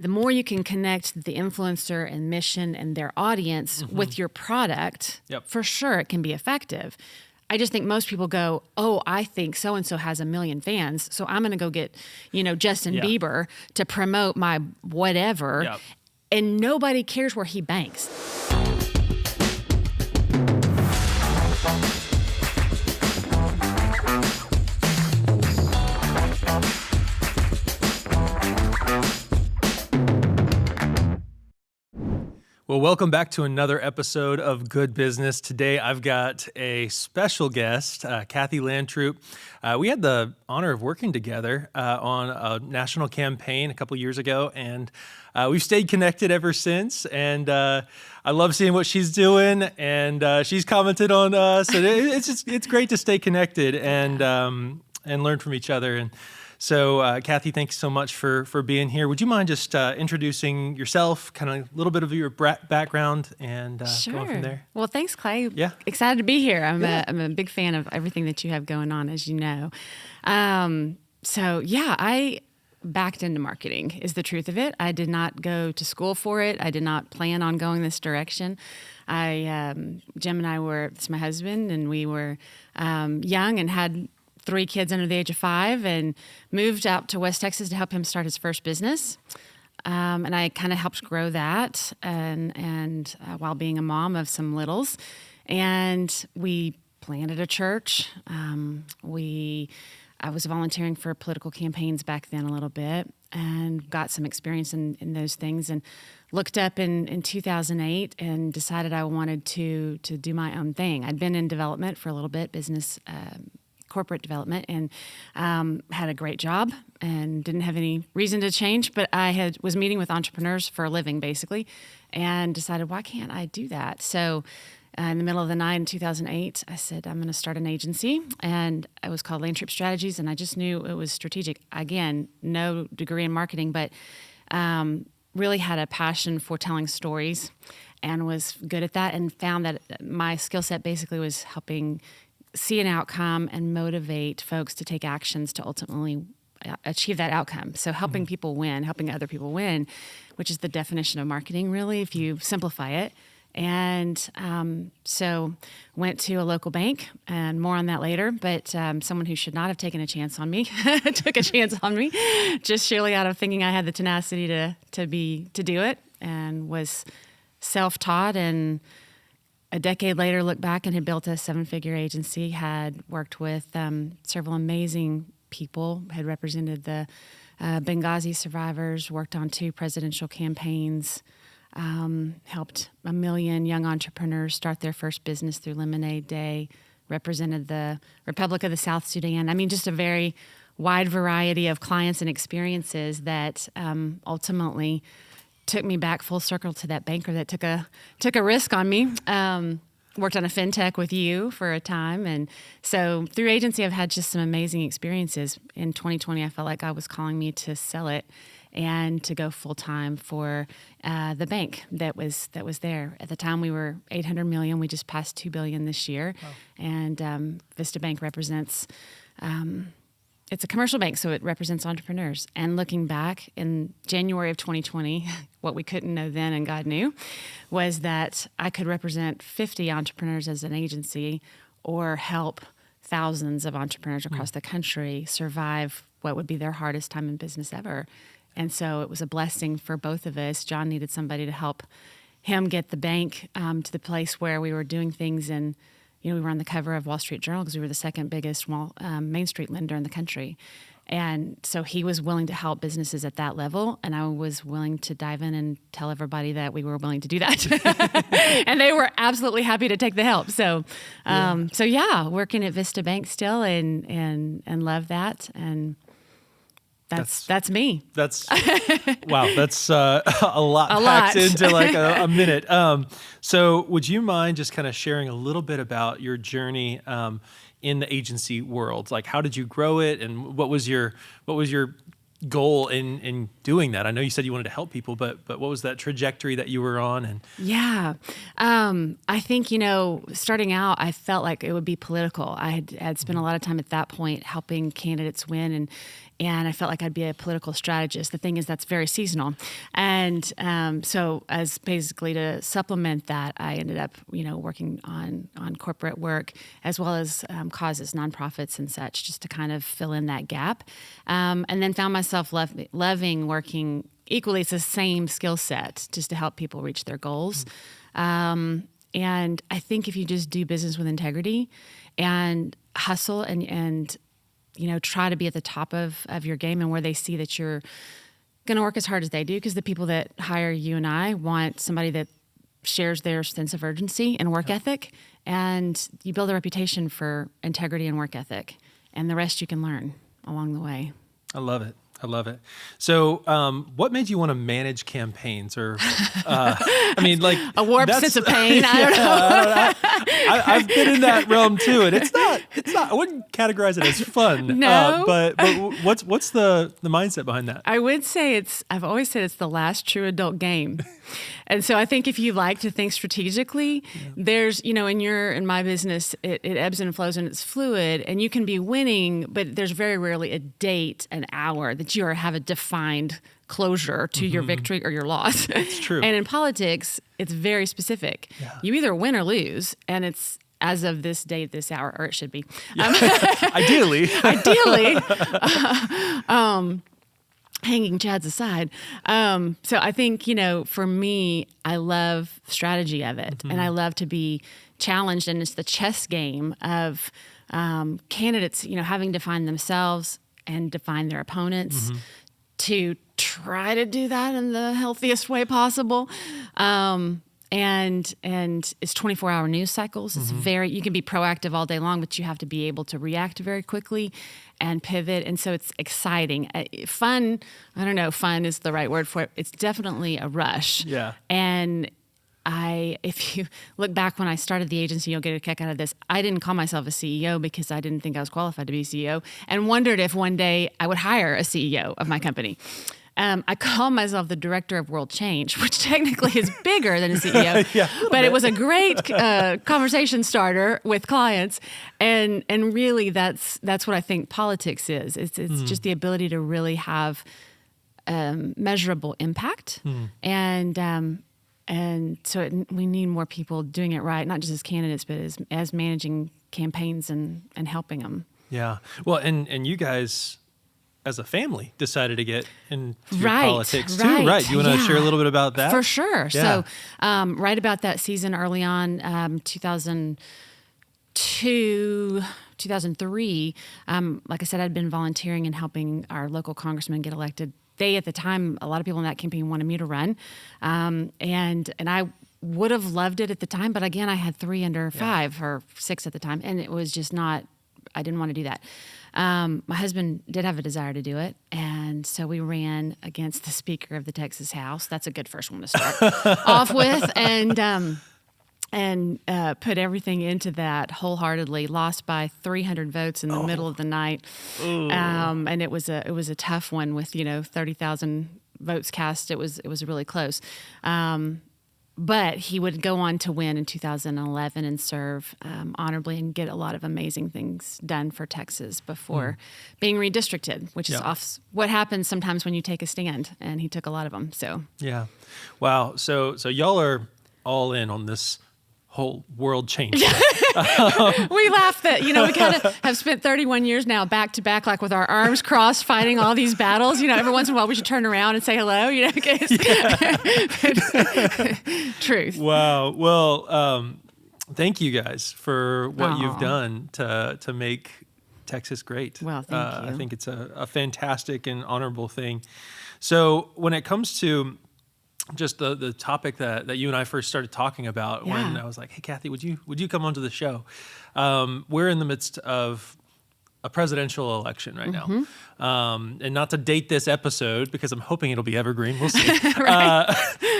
The more you can connect the influencer and mission and their audience with your product, for sure it can be effective. I just think most people go, oh, I think so-and-so has 1 million fans, so I'm going to go get, Justin Bieber to promote my whatever, and nobody cares where he banks. Well, welcome back to another episode of Good Business. Today, I've got a special guest, Cathy Landtroop. We had the honor of working together on a national campaign a couple years ago, and we've stayed connected ever since. And I love seeing what she's doing, and she's commented on us. And it's great to stay connected and learn from each other. And so, Cathy, thanks so much for being here. Would you mind just introducing yourself, kind of a little bit of your background, and going from there? Well, thanks, Clay. Yeah. Excited to be here. I'm a big fan of everything that you have going on, as you know. I backed into marketing is the truth of it. I did not go to school for it. I did not plan on going this direction. Jim and I it's my husband, and we were young and had 3 kids under the age of 5, and moved out to West Texas to help him start his first business. And I kind of helped grow that and while being a mom of some littles. And we planted a church. I was volunteering for political campaigns back then a little bit, and got some experience in those things, and looked up in 2008 and decided I wanted to do my own thing. I'd been in development for a little bit, business corporate development, and had a great job and didn't have any reason to change, but I was meeting with entrepreneurs for a living, basically, and decided, why can't I do that? So in the middle of the night in 2008, I said, I'm going to start an agency, and it was called Landtroop Strategies, and I just knew it was strategic. Again, no degree in marketing, but really had a passion for telling stories and was good at that, and found that my skill set basically was helping see an outcome and motivate folks to take actions to ultimately achieve that outcome. So helping people win, helping other people win, which is the definition of marketing, really, if you simplify it. And so went to a local bank, and more on that later, but someone who should not have taken a chance on me took a chance on me, just surely out of thinking I had the tenacity to do it, and was self-taught, and a decade later, looked back and had built a 7-figure agency, had worked with several amazing people, had represented the Benghazi survivors, worked on 2 presidential campaigns, helped 1 million young entrepreneurs start their first business through Lemonade Day, represented the Republic of the South Sudan. I mean, just a very wide variety of clients and experiences that ultimately took me back full circle to that banker that took a risk on me. Worked on a fintech with you for a time, and so through agency, I've had just some amazing experiences. In 2020, I felt like God was calling me to sell it and to go full time for the bank that was there at the time. We were 800 million. We just passed 2 billion this year, and Vista Bank represents. It's a commercial bank, so it represents entrepreneurs. And looking back in January of 2020, what we couldn't know then and God knew, was that I could represent 50 entrepreneurs as an agency, or help thousands of entrepreneurs across the country survive what would be their hardest time in business ever. And so it was a blessing for both of us. John needed somebody to help him get the bank to the place where we were doing things, and we were on the cover of Wall Street Journal because we were the second biggest Main Street lender in the country. And so he was willing to help businesses at that level, and I was willing to dive in and tell everybody that we were willing to do that. And they were absolutely happy to take the help. So, working at Vista Bank still, and love that. And that's me. That's wow. That's a lot packed into like a minute. So would you mind just kind of sharing a little bit about your journey in the agency world? Like, how did you grow it, and what was your goal in doing that? I know you said you wanted to help people, but what was that trajectory that you were on? And I think, starting out, I felt like it would be political. I had spent a lot of time at that point helping candidates win, and I felt like I'd be a political strategist. The thing is, that's very seasonal. And so as basically to supplement that, I ended up, working on corporate work as well as causes, nonprofits and such, just to kind of fill in that gap. And then found myself loving working equally. It's the same skill set, just to help people reach their goals. And I think if you just do business with integrity and hustle and try to be at the top of your game and where they see that you're going to work as hard as they do, because the people that hire you and I want somebody that shares their sense of urgency and work ethic, and you build a reputation for integrity and work ethic, and the rest you can learn along the way. I love it. So, what made you want to manage campaigns, or a warped sense of pain? I don't know. I've been in that realm too, and it's not. I wouldn't categorize it as fun. No, but what's the mindset behind that? I would say I've always said it's the last true adult game. And so I think if you like to think strategically, there's, in my business, it ebbs and flows and it's fluid, and you can be winning, but there's very rarely a date, an hour that you have a defined closure to your victory or your loss. It's true. And in politics, it's very specific. Yeah. You either win or lose, and it's as of this date, this hour, or it should be. Yeah. Ideally. Hanging Chads aside. So I think, for me, I love strategy of it. And I love to be challenged. And it's the chess game of candidates, having to find themselves and define their opponents to try to do that in the healthiest way possible. And it's 24-hour news cycles. It's you can be proactive all day long, but you have to be able to react very quickly and pivot. And so it's exciting. Fun, I don't know, fun is the right word for it. It's definitely a rush. Yeah. And if you look back when I started the agency, you'll get a kick out of this. I didn't call myself a CEO because I didn't think I was qualified to be CEO, and wondered if one day I would hire a CEO of my company. I call myself the director of world change, which technically is bigger than a CEO, but it was a great conversation starter with clients. And really that's what I think politics is. It's just the ability to really have measurable impact. And so we need more people doing it right, not just as candidates, but as managing campaigns and helping them. Yeah. Well, and you guys, as a family, decided to get into politics too, right? You want to share a little bit about that? For sure. Yeah. So right about that season early on, 2002, 2003, like I said, I'd been volunteering and helping our local congressman get elected. At the time, a lot of people in that campaign wanted me to run. And I would have loved it at the time, but again, I had 3 under 5 or 6 at the time, and it was just not, I didn't want to do that. My husband did have a desire to do it, and so we ran against the Speaker of the Texas House. That's a good first one to start off with, and put everything into that wholeheartedly. Lost by 300 votes in the middle of the night, and it was a tough one with 30,000 votes cast. It was really close. But he would go on to win in 2011 and serve honorably and get a lot of amazing things done for Texas before being redistricted, which is what happens sometimes when you take a stand, and he took a lot of them. So yeah, wow. So y'all are all in on this whole world change. We laugh that, we kind of have spent 31 years now back to back, like with our arms crossed, fighting all these battles. Every once in a while we should turn around and say hello, Truth. Wow. Well, thank you guys for what you've done to make Texas great. Well, thank you. I think it's a fantastic and honorable thing. So when it comes to just the topic that you and I first started talking about, when I was like, hey, Cathy, would you come onto the show? We're in the midst of a presidential election right now. And not to date this episode, because I'm hoping it'll be evergreen. We'll see.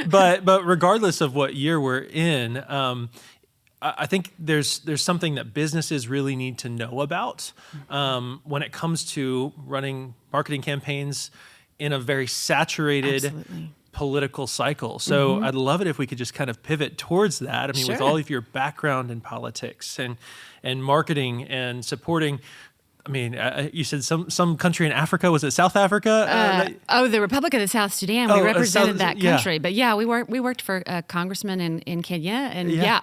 But regardless of what year we're in, I think there's something that businesses really need to know about when it comes to running marketing campaigns in a very saturated political cycle. So I'd love it if we could just kind of pivot towards that. I mean, with all of your background in politics and marketing and supporting I mean, you said some country in Africa. Was it South Africa? The Republic of the South Sudan. We represented that country. But yeah, we worked for a congressman in Kenya, and yeah.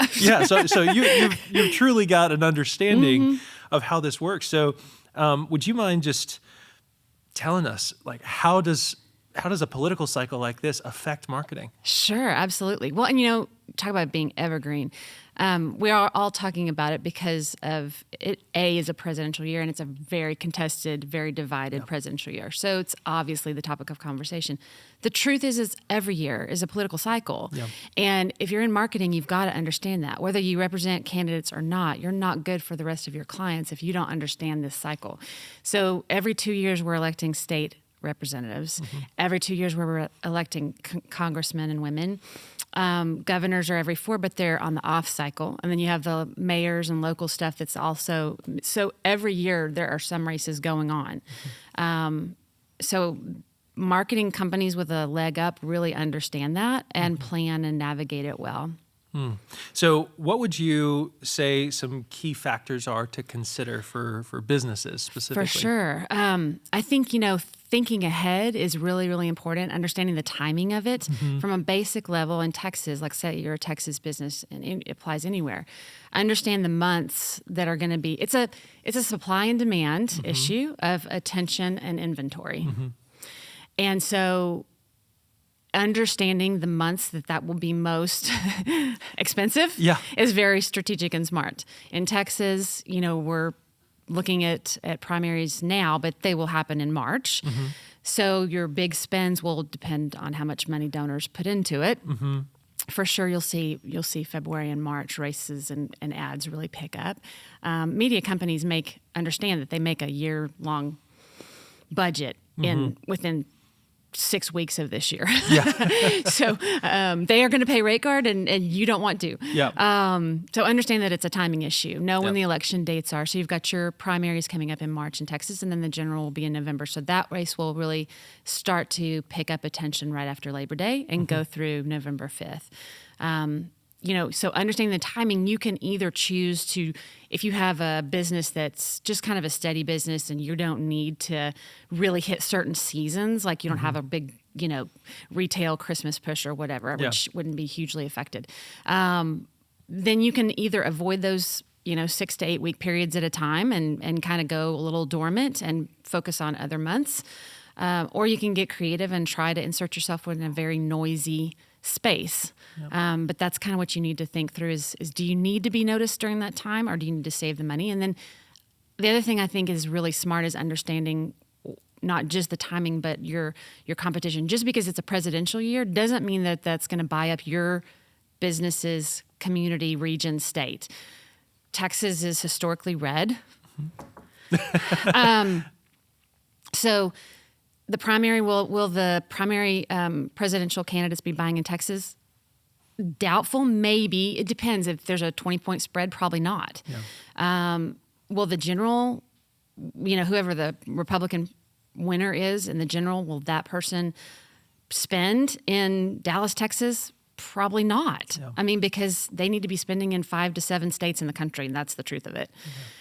So you've truly got an understanding of how this works. So would you mind just telling us, like, how does a political cycle like this affect marketing? Sure, absolutely. Well, and talk about being evergreen. We are all talking about it because of it. Is a presidential year, and it's a very contested, very divided presidential year. So it's obviously the topic of conversation. The truth is every year is a political cycle. Yeah. And if you're in marketing, you've got to understand that. Whether you represent candidates or not, you're not good for the rest of your clients if you don't understand this cycle. So every 2 years, we're electing state representatives. Every 2 years, we're electing congressmen and women. Governors are every 4, but they're on the off cycle. And then you have the mayors and local stuff that's also, so every year there are some races going on. So marketing companies with a leg up really understand that and plan and navigate it well. So what would you say some key factors are to consider for businesses specifically? For sure. I think, thinking ahead is really, really important, understanding the timing of it from a basic level in Texas, like say you're a Texas business and it applies anywhere. Understand the months that are going to be, it's a supply and demand issue of attention and inventory. And so understanding the months that will be most expensive is very strategic and smart. In Texas, we're looking at primaries now, but they will happen in March. So your big spends will depend on how much money donors put into it. For sure, you'll see February and March races and ads really pick up. Media companies understand that they make a year-long budget within 6 weeks of this year. So they are going to pay rate card and you don't want to. So understand that it's a timing issue. Know when the election dates are. So you've got your primaries coming up in March in Texas, and then the general will be in November. So that race will really start to pick up attention right after Labor Day and go through November 5th. So understanding the timing, you can either choose to, if you have a business that's just kind of a steady business and you don't need to really hit certain seasons, like you don't have a big, retail Christmas push or whatever, which wouldn't be hugely affected. Then you can either avoid those, 6 to 8 week periods at a time and kind of go a little dormant and focus on other months. Or you can get creative and try to insert yourself within a very noisy space. But that's kind of what you need to think through is do you need to be noticed during that time or do you need to save the money? And then the other thing I think is really smart is understanding not just the timing, but your competition. Just because it's a presidential year doesn't mean that that's going to buy up your business's community, region, state. Texas is historically red. So the primary, will the primary presidential candidates be buying in Texas? Doubtful, maybe. It depends. If there's a 20-point spread, probably not. Will the general, whoever the Republican winner is in the general, will that person spend in Dallas, Texas? Probably not. I mean, because they need to be spending in 5 to 7 states in the country, and that's the truth of it.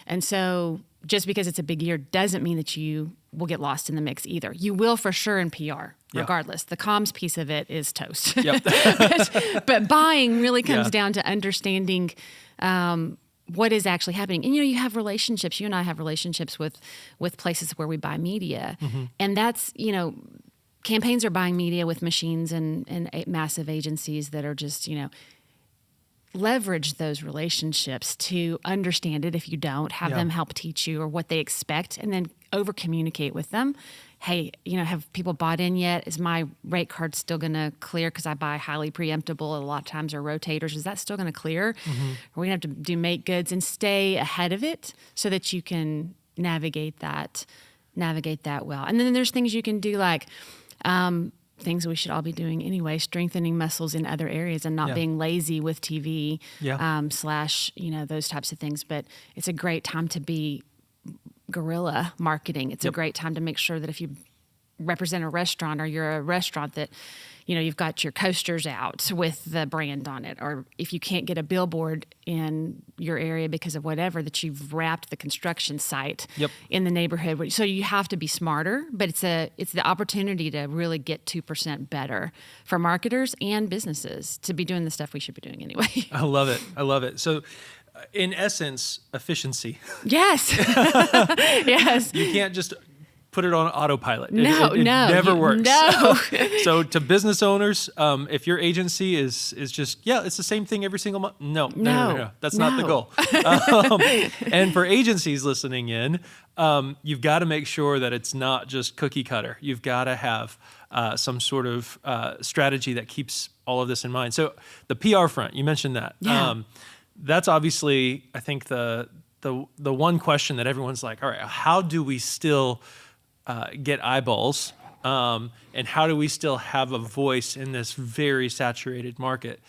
And so just because it's a big year doesn't mean that you will get lost in the mix either. You will for sure in PR, regardless. The comms piece of it is toast. but buying really comes down to understanding what is actually happening. And, you have relationships. You and I have relationships with places where we buy media. And that's, campaigns are buying media with machines and massive agencies that are just, leverage those relationships to understand it. If you don't, have them help teach you or what they expect, and then over communicate with them. Hey, have people bought in yet? Is my rate card still going to clear? Because I buy highly preemptible. A lot of times are rotators. Is that still going to clear? We're going to have to do make goods and stay ahead of it so that you can navigate that well. And then there's things you can do like things we should all be doing anyway, strengthening muscles in other areas and not being lazy with TV / those types of things. But it's a great time to be guerrilla marketing. It's a great time to make sure that if you represent a restaurant or you're a restaurant that, you've got your coasters out with the brand on it, or if you can't get a billboard in your area because of whatever, that you've wrapped the construction site in the neighborhood. So you have to be smarter, but it's the opportunity to really get 2% better for marketers and businesses to be doing the stuff we should be doing anyway. I love it. I love it. So in essence, efficiency. Yes. Yes. You can't just put it on autopilot. No, it never works. No. So to business owners, if your agency is just, it's the same thing every single month. No. That's not the goal. And for agencies listening in, you've got to make sure that it's not just cookie cutter. You've got to have some sort of strategy that keeps all of this in mind. So the PR front, you mentioned that. Yeah. That's obviously, I think, the one question that everyone's like, all right, how do we still get eyeballs, and how do we still have a voice in this very saturated market?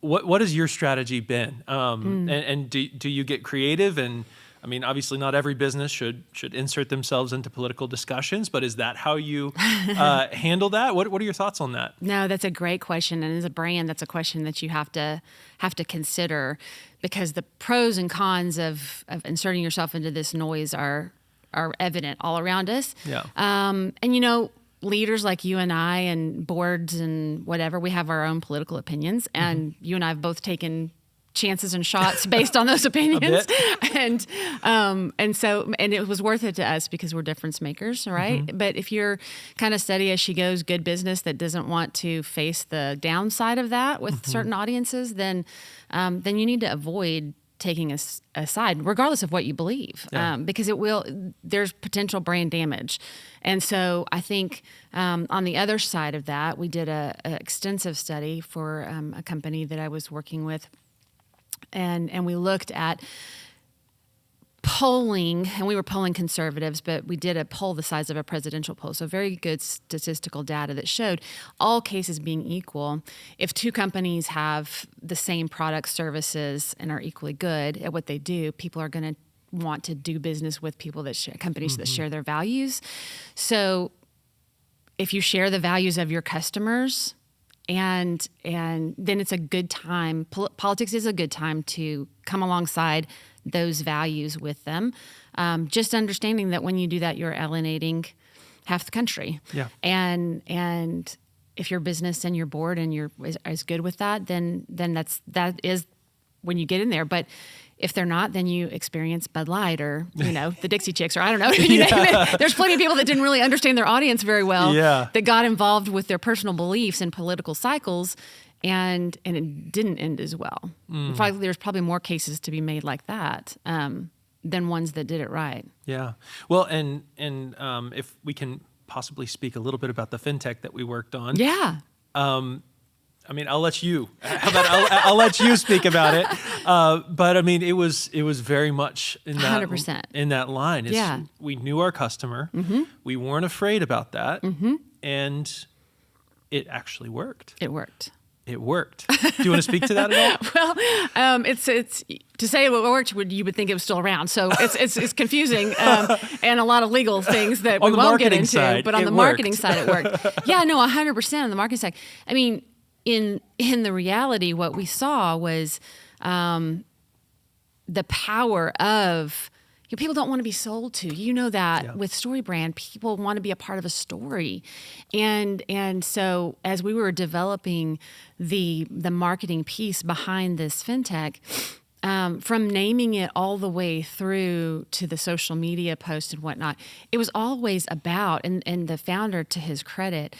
What has your strategy been? And do you get creative? And I mean, obviously, not every business should insert themselves into political discussions, but is that how you handle that? What are your thoughts on that? No, that's a great question, and as a brand, that's a question that you have to consider, because the pros and cons of inserting yourself into this noise are evident all around us. Yeah. And leaders like you and I, and boards and whatever, we have our own political opinions, and you and I have both taken chances and shots based on those opinions. And it was worth it to us because we're difference makers, right? Mm-hmm. But if you're kind of steady as she goes, good business that doesn't want to face the downside of that with certain audiences, then you need to avoid taking a side, regardless of what you believe, because there's potential brand damage. And so I think on the other side of that, we did a extensive study for a company that I was working with. And we looked at polling, and we were polling conservatives, but we did a poll the size of a presidential poll. So very good statistical data that showed, all cases being equal, if two companies have the same products, services, and are equally good at what they do, people are going to want to do business with people companies that share their values. So if you share the values of your customers, and then it's a good time. Politics is a good time to come alongside those values with them. Just understanding that when you do that, you're alienating half the country. Yeah. And if your business and your board and you're as good with that, then that is when you get in there. But if they're not, then you experience Bud Light or, the Dixie Chicks, or I don't know. There's plenty of people that didn't really understand their audience very well, that got involved with their personal beliefs and political cycles, and it didn't end as well. In fact, there's probably more cases to be made like that than ones that did it right. Yeah. Well, and if we can possibly speak a little bit about the fintech that we worked on. Yeah. I mean, I'll let you. How about I'll let you speak about it. But I mean, it was very much in that 100%. In that line. We knew our customer. Mm-hmm. We weren't afraid about that, and it actually worked. It worked. Do you want to speak to that at all? Well, it's to say what worked, you would think it was still around. So it's confusing, and a lot of legal things that we won't get into. Side, but on the marketing side, it worked. Yeah, no, 100% on the marketing side. I mean, in the reality, what we saw was the power of people don't want to be sold to. You know that with StoryBrand, people want to be a part of a story, and so as we were developing the marketing piece behind this fintech, from naming it all the way through to the social media posts and whatnot, it was always about, and the founder, to his credit,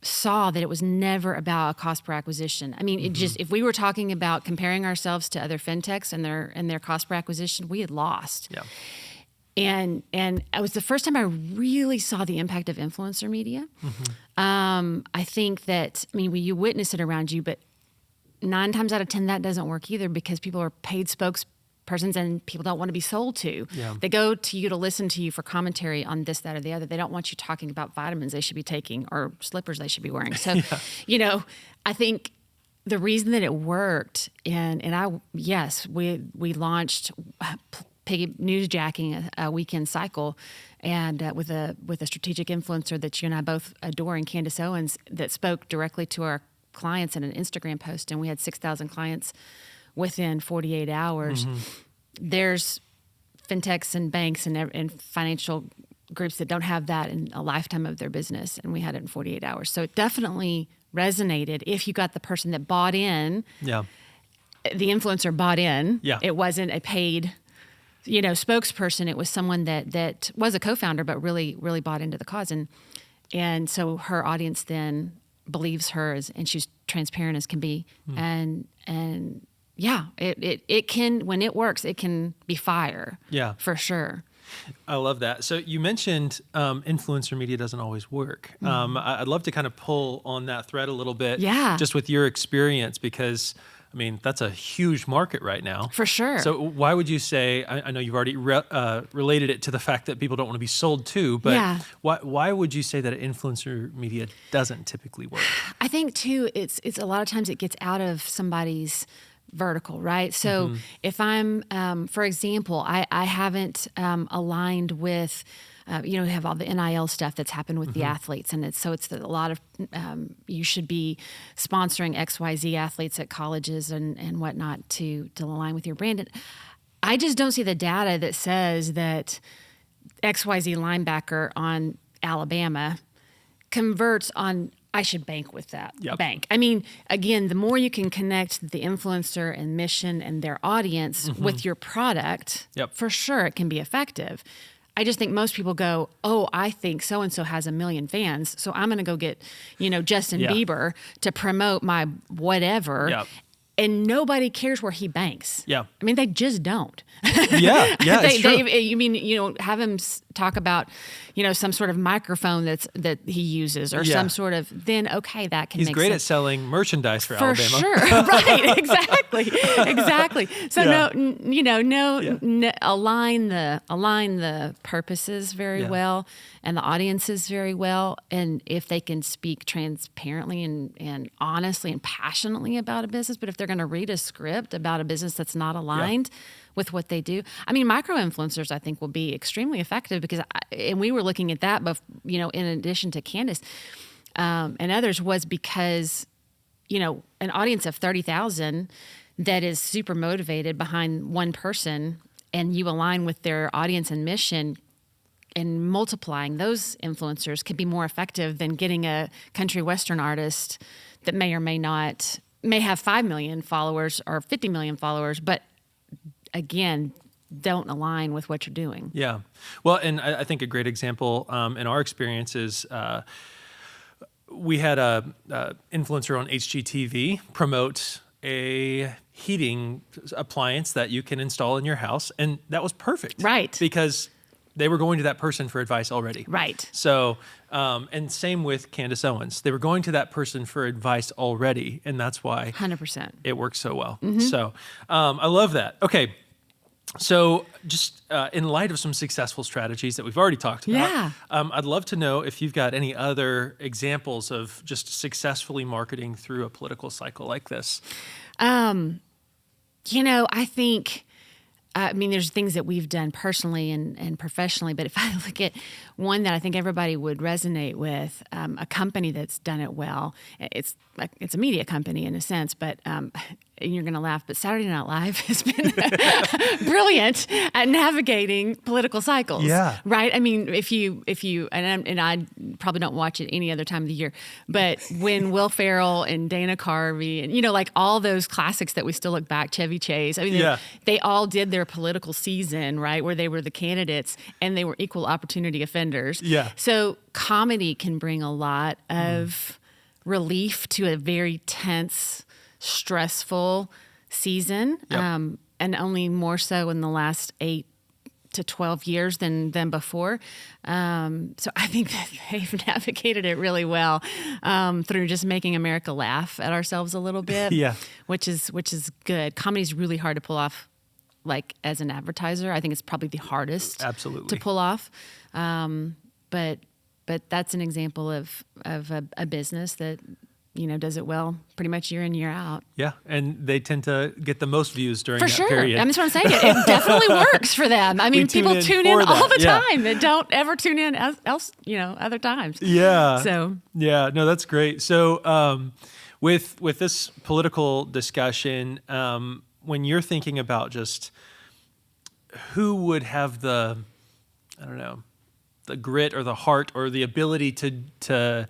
saw that it was never about a cost per acquisition. I mean, if we were talking about comparing ourselves to other fintechs and their cost per acquisition, we had lost. Yeah. And it was the first time I really saw the impact of influencer media. Mm-hmm. I think that, you witness it around you, but 9 times out of 10, that doesn't work either, because people are paid spokespersons and people don't want to be sold to. Yeah. They go to you to listen to you for commentary on this, that, or the other. They don't want you talking about vitamins they should be taking or slippers they should be wearing. So, I think the reason that it worked, we launched newsjacking a weekend cycle, and with a strategic influencer that you and I both adore, in Candace Owens, that spoke directly to our clients in an Instagram post, and we had 6,000 clients within 48 hours. There's fintechs and banks and financial groups that don't have that in a lifetime of their business, and we had it in 48 hours. So it definitely resonated if you got the person that bought in. Yeah. The influencer bought in. Yeah. It wasn't a paid, spokesperson. It was someone that was a co-founder, but really, really bought into the cause. And so her audience then believes her, and she's transparent as can be. And yeah, it can, when it works, it can be fire. Yeah. For sure. I love that. So you mentioned influencer media doesn't always work. I'd love to kind of pull on that thread a little bit. Yeah. Just with your experience, because that's a huge market right now. For sure. So why would you say, I know you've already related it to the fact that people don't want to be sold to, but Yeah. why would you say that influencer media doesn't typically work? I think too, it's a lot of times it gets out of somebody's vertical, right? So if I'm, for example, I haven't aligned with, we have all the NIL stuff that's happened with the athletes, and it's a lot of, you should be sponsoring XYZ athletes at colleges and whatnot to align with your brand. And I just don't see the data that says that XYZ linebacker on Alabama converts on, I should bank with that bank. Again, the more you can connect the influencer and mission and their audience with your product, for sure it can be effective. I just think most people go, oh, I think so-and-so has 1 million fans, so I'm going to go get, Justin Bieber to promote my whatever. Yep. And nobody cares where he banks. Yeah. They just don't. Yeah, it's true. Have him talk about, some sort of microphone that he uses, or some sort of, then okay, that can He's make great sense. at selling merchandise for For Alabama. sure. Right, exactly. So align the purposes very well, and the audiences very well, and if they can speak transparently and honestly and passionately about a business. But if they're going to read a script about a business that's not aligned with what they do, micro influencers I think will be extremely effective, because and we were looking at that, but in addition to Candace and others, was because an audience of 30,000 that is super motivated behind one person, and you align with their audience and mission, and multiplying those influencers could be more effective than getting a country western artist that may or may have 5 million followers or 50 million followers, but again, don't align with what you're doing. Yeah. Well, and I think a great example in our experience is we had a influencer on HGTV promote a heating appliance that you can install in your house, and that was perfect. Right. Because they were going to that person for advice already. Right. So, and same with Candace Owens. They were going to that person for advice already, and that's why 100%. it works so well. So I love that. Okay. So just in light of some successful strategies that we've already talked about, I'd love to know if you've got any other examples of just successfully marketing through a political cycle like this. I think, there's things that we've done personally and professionally, but if I look at one that I think everybody would resonate with, a company that's done it well, it's a media company in a sense, but you're going to laugh, but Saturday Night Live has been brilliant at navigating political cycles. Yeah. Right? If you and I probably don't watch it any other time of the year, but when Will Ferrell and Dana Carvey and all those classics that we still look back, Chevy Chase, they all did their political season, right, where they were the candidates and they were equal opportunity offenders. Yeah. So comedy can bring a lot of relief to a very tense, stressful season, and only more so in the last 8 to 12 years than before. So I think that they've navigated it really well through just making America laugh at ourselves a little bit. which is good. Comedy's really hard to pull off. Like as an advertiser, I think it's probably the hardest to pull off. But that's an example of a business that does it well pretty much year in, year out. Yeah, and they tend to get the most views during For that sure. period. That's what I'm saying. It definitely works for them. I mean, people tune in all the time that don't ever tune in other times. Yeah. So yeah, no, that's great. So with this political discussion, when you're thinking about just who would have the grit or the heart or the ability to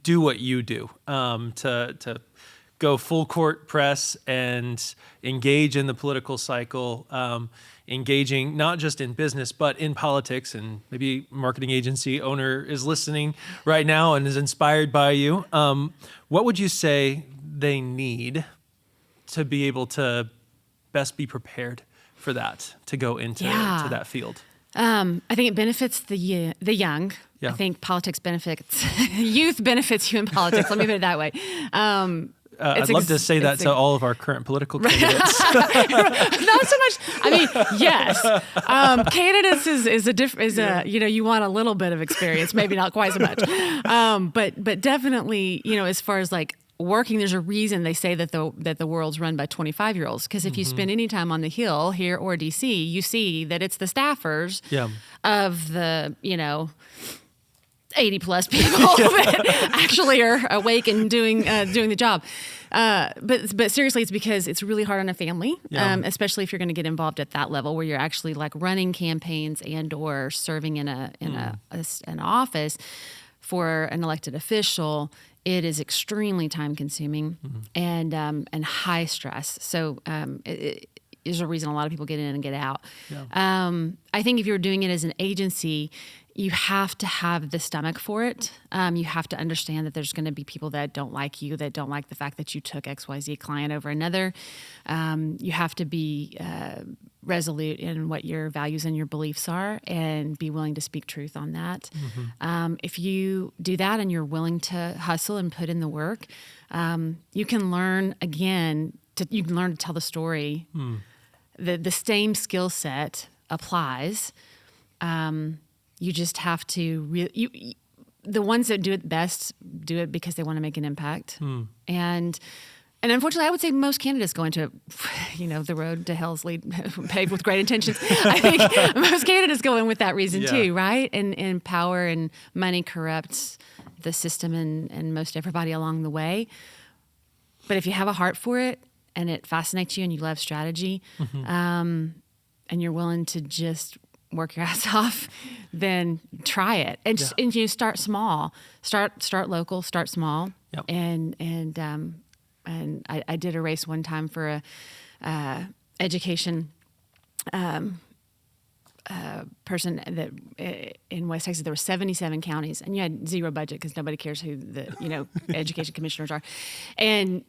do what you do, to go full court press and engage in the political cycle, engaging not just in business, but in politics, and maybe marketing agency owner is listening right now and is inspired by you. What would you say they need to be able to best be prepared for that, to go into to that field? I think it benefits the young. Yeah. I think politics benefits youth benefits you in politics. Let me put it that way. I'd love to say that to all of our current political candidates. Not so much. I mean, yes, candidates is a you want a little bit of experience, maybe not quite so much, but definitely as far as like working, there's a reason they say that the world's run by 25-year-olds. Because if you spend any time on the Hill here or DC, you see that it's the staffers of the 80 plus people that actually are awake and doing the job. But seriously, it's because it's really hard on a family, especially if you're going to get involved at that level where you're actually like running campaigns and or serving in an office for an elected official. It is extremely time consuming and high stress. So it is a reason a lot of people get in and get out. Yeah. I think if you're doing it as an agency, you have to have the stomach for it. You have to understand that there's going to be people that don't like you, that don't like the fact that you took XYZ client over another. You have to be resolute in what your values and your beliefs are and be willing to speak truth on that. If you do that and you're willing to hustle and put in the work, you can learn to tell the story. The same skill set applies. You just have to the ones that do it best do it because they want to make an impact. And unfortunately, I would say most candidates go into, the road to hell's paved with great intentions. I think most candidates go in with that reason too, right? And power and money corrupts the system and most everybody along the way. But if you have a heart for it and it fascinates you and you love strategy, and you're willing to just work your ass off, then try it. And you start small, start local, start small. Yep. And I did a race one time for a education person that in West Texas. There were 77 counties, and you had zero budget because nobody cares who the education commissioners are. And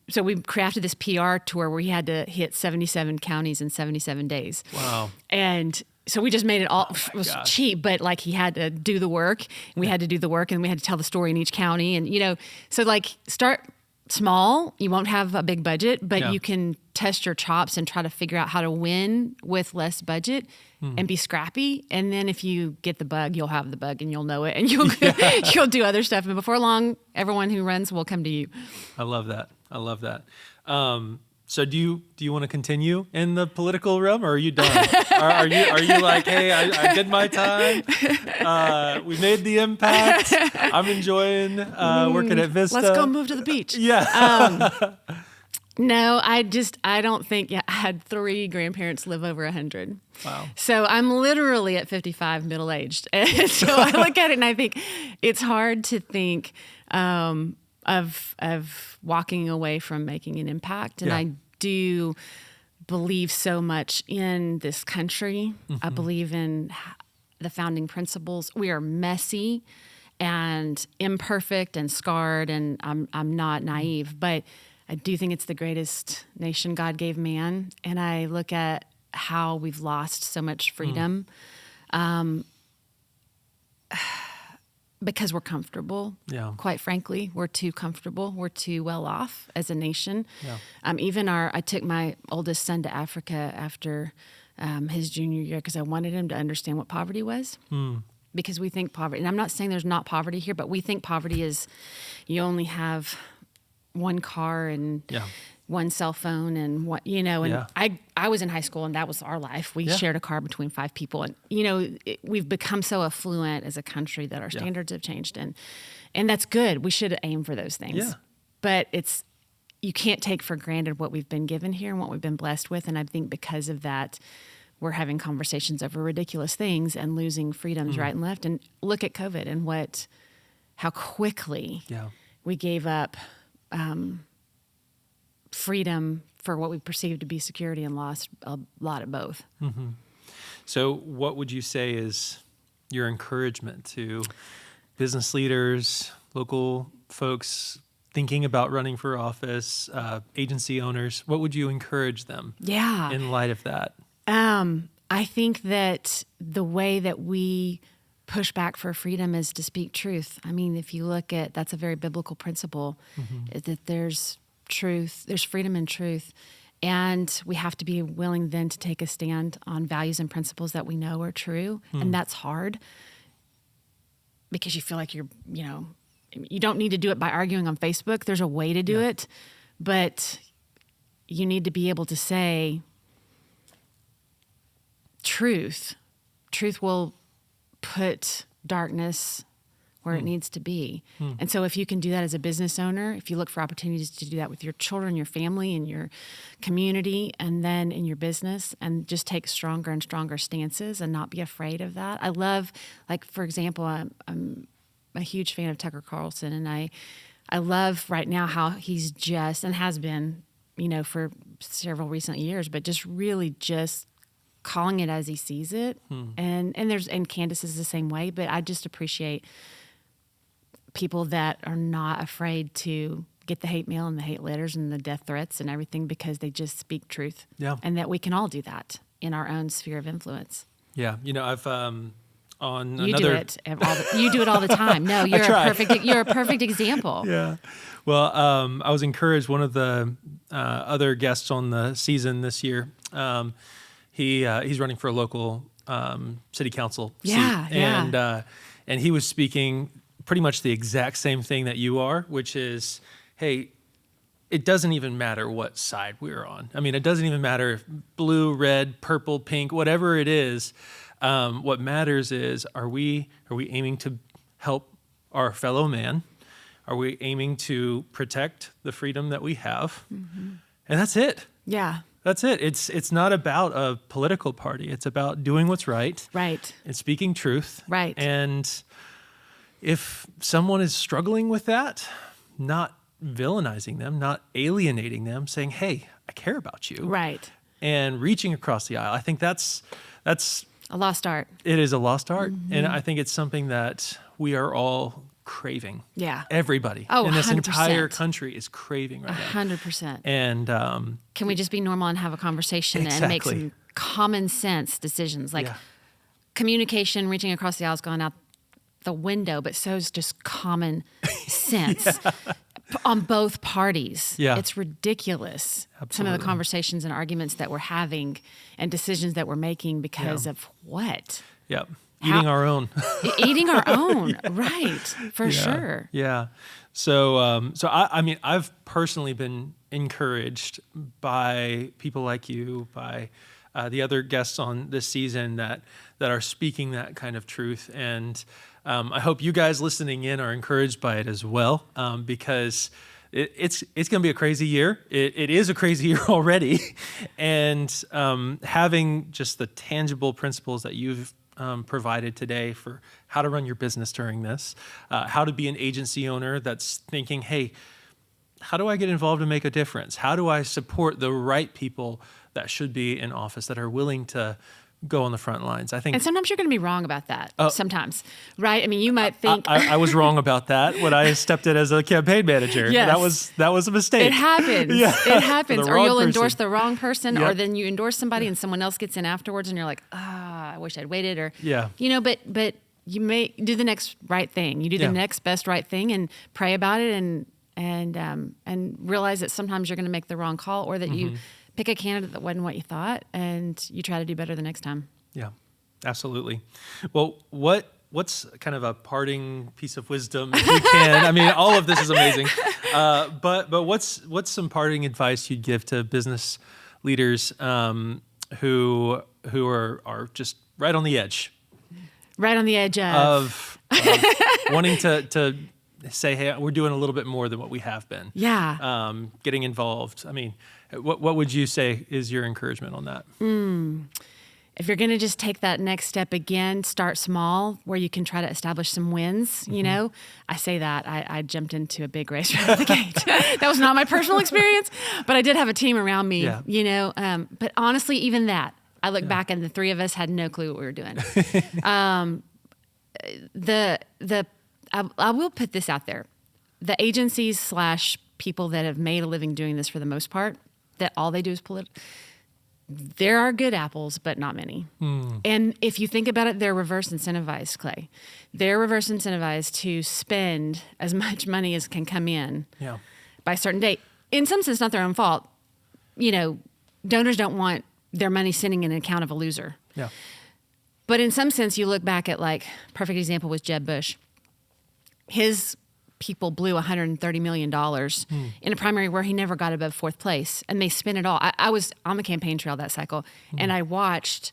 so we crafted this PR tour where we had to hit 77 counties in 77 days. Wow! And so we just made it all. It was cheap, but like he had to do the work, and we had to do the work, and we had to tell the story in each county, and so like start small. You won't have a big budget, but you can test your chops and try to figure out how to win with less budget and be scrappy. And then if you get the bug, you'll have the bug and you'll know it, and you'll do other stuff. And before long, everyone who runs will come to you. I love that. So do you want to continue in the political realm, or are you done? are you like, hey, I did my time. We made the impact. I'm enjoying working at Vista. Let's go move to the beach. Yeah. No, I don't think. I had 3 grandparents live over 100. Wow. So I'm literally at 55, middle-aged. And so I look at it and I think it's hard to think of walking away from making an impact. And I do believe so much in this country. I believe in the founding principles. We are messy and imperfect and scarred, and I'm not naive, but I do think it's the greatest nation God gave man. And I look at how we've lost so much freedom because we're comfortable. Yeah. Quite frankly, we're too comfortable. We're too well off as a nation. Yeah. I took my oldest son to Africa after his junior year because I wanted him to understand what poverty was. because we think poverty, and I'm not saying there's not poverty here, but we think poverty is you only have one car and one cell phone and what, and I was in high school and that was our life. We shared a car between 5 people, and we've become so affluent as a country that our standards have changed, and that's good. We should aim for those things. Yeah. But you can't take for granted what we've been given here and what we've been blessed with, and I think because of that, we're having conversations over ridiculous things and losing freedoms right and left. And look at COVID and how quickly we gave up freedom for what we perceived to be security and lost a lot of both. Mm-hmm. So what would you say is your encouragement to business leaders, local folks thinking about running for office, agency owners? What would you encourage them in light of that? I think that the way that we push back for freedom is to speak truth. I mean, if you look at, that's a very biblical principle, is that there's truth, there's freedom in truth. And we have to be willing then to take a stand on values and principles that we know are true. And that's hard because you feel like you don't need to do it by arguing on Facebook. There's a way to do it, but you need to be able to say, truth will put darkness where it needs to be. And so if you can do that as a business owner, if you look for opportunities to do that with your children, your family, and your community, and then in your business, and just take stronger and stronger stances and not be afraid of that. I love, like, for example, I'm a huge fan of Tucker Carlson, and I love right now how he's just, and has been, for several recent years, but just really just calling it as he sees it. And Candace is the same way, but I just appreciate people that are not afraid to get the hate mail and the hate letters and the death threats and everything because they just speak truth. Yeah. And that we can all do that in our own sphere of influence. Yeah. I've on you do it all the time. No, you're a perfect example. Yeah. Well, I was encouraged. One of the other guests on the season this year, he's running for a local city council seat. And he was speaking pretty much the exact same thing that you are, which is, hey, it doesn't even matter what side we're on. I mean, it doesn't even matter if blue, red, purple, pink, whatever it is. What matters is, are we aiming to help our fellow man? Are we aiming to protect the freedom that we have? And that's it. Yeah. That's it. It's not about a political party. It's about doing what's right. Right. And speaking truth. Right. And if someone is struggling with that, not villainizing them, not alienating them, saying, hey, I care about you. Right. And reaching across the aisle. I think that's a lost art. It is a lost art. And I think it's something that we are all craving. Yeah. Everybody in this 100%. entire country is craving right now. 100%. And can we just be normal and have a conversation and make some common sense decisions? Like communication, reaching across the aisle has gone out the window, but so is just common sense on both parties. Yeah. It's ridiculous. Absolutely. Some of the conversations and arguments that we're having and decisions that we're making because of what? Yep. Eating our own. Eating our own, right, for sure. Yeah. So I mean, I've personally been encouraged by people like you, by the other guests on this season that are speaking that kind of truth. And I hope you guys listening in are encouraged by it as well, because it's going to be a crazy year. It is a crazy year already. And having just the tangible principles that you've provided today for how to run your business during this, how to be an agency owner that's thinking, hey, how do I get involved and make a difference? How do I support the right people that should be in office, that are willing to go on the front lines? I think, and sometimes you're going to be wrong about that. Sometimes, right? I mean, you might think I was wrong about that when I stepped in as a campaign manager. Yes. That was a mistake. It happens. It happens. Or you'll endorse the wrong person, Yep. or then you endorse somebody and someone else gets in afterwards, and you're like, I wish I'd waited. Or but you may do the next right thing. You do the next best right thing and pray about it, and realize that sometimes you're going to make the wrong call, or that you pick a candidate that wasn't what you thought, and you try to do better the next time. Yeah, absolutely. Well, what what's kind of a parting piece of wisdom, if you can? I mean, all of this is amazing, but what's some parting advice you'd give to business leaders who are just right on the edge? Right on the edge of wanting to say, hey, we're doing a little bit more than what we have been. Yeah. Getting involved. I mean, what would you say is your encouragement on that? If you're going to just take that next step again, start small where you can try to establish some wins. You know, I say that I jumped into a big race right out of the gate. That was not my personal experience, but I did have a team around me, you know, but honestly, even that, I look back and the three of us had no clue what we were doing. I will put this out there. The agencies / people that have made a living doing this for the most part, that all they do is political. There are good apples, but not many. And if you think about it, they're reverse incentivized, Clay. They're reverse incentivized to spend as much money as can come in by a certain date. In some sense, not their own fault. You know, donors don't want their money sitting in an account of a loser. Yeah. But in some sense, you look back at, like, perfect example was Jeb Bush. His people blew $130 million in a primary where he never got above fourth place, and they spent it all. I was on the campaign trail that cycle, and I watched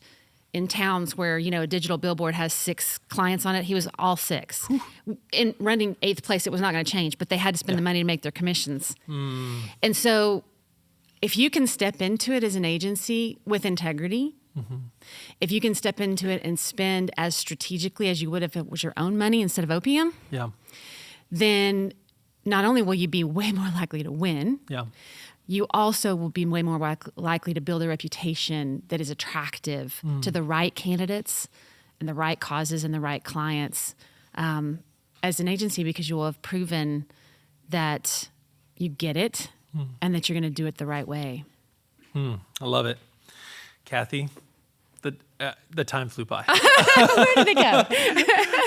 in towns where, you know, a digital billboard has 6 clients on it. He was all 6. In running 8th place, it was not going to change, but they had to spend the money to make their commissions. And so if you can step into it as an agency with integrity, if you can step into it and spend as strategically as you would if it was your own money instead of opium, then not only will you be way more likely to win, you also will be way more likely to build a reputation that is attractive to the right candidates and the right causes and the right clients as an agency, because you will have proven that you get it and that you're going to do it the right way. I love it. Cathy, the time flew by. Where did it go?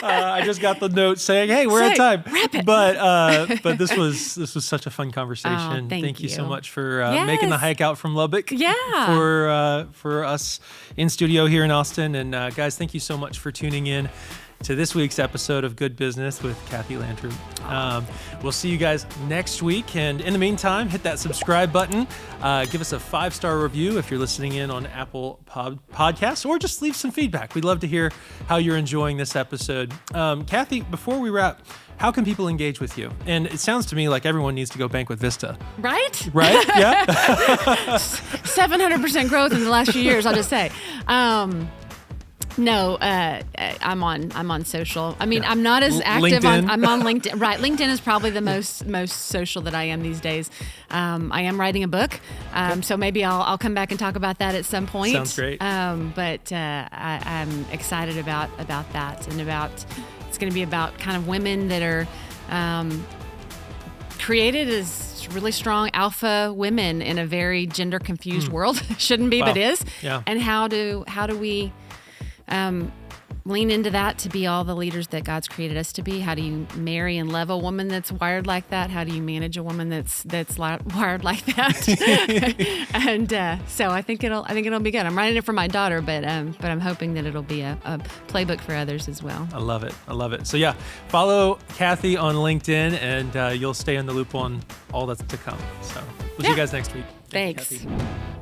I just got the note saying, "Hey, we're at time." Wrap it. But this was such a fun conversation. Oh, thank you so you. much for making the hike out from Lubbock. Yeah. For us in studio here in Austin, and guys, thank you so much for tuning in to this week's episode of Good Business with Cathy Landtroop. We'll see you guys next week. And in the meantime, hit that subscribe button. Give us a 5-star review if you're listening in on Apple Podcasts, or just leave some feedback. We'd love to hear how you're enjoying this episode. Cathy, before we wrap, how can people engage with you? And it sounds to me like everyone needs to go bank with Vista. Right? Yeah. 700% growth in the last few years, I'll just say. No, I'm on social. I mean, I'm not as active I'm on LinkedIn. Right. LinkedIn is probably the most social that I am these days. I am writing a book. So maybe I'll come back and talk about that at some point. Sounds great. But I'm excited about that, and it's going to be about kind of women that are created as really strong alpha women in a very gender confused world. Shouldn't be, but is. Yeah. And how do we lean into that to be all the leaders that God's created us to be? How do you marry and love a woman that's wired like that? How do you manage a woman that's wired like that? And so I think it'll be good. I'm writing it for my daughter, but I'm hoping that it'll be a playbook for others as well. I love it. So yeah, follow Cathy on LinkedIn, and you'll stay in the loop on all that's to come. So we'll see you guys next week. Thanks. Thank you, Cathy.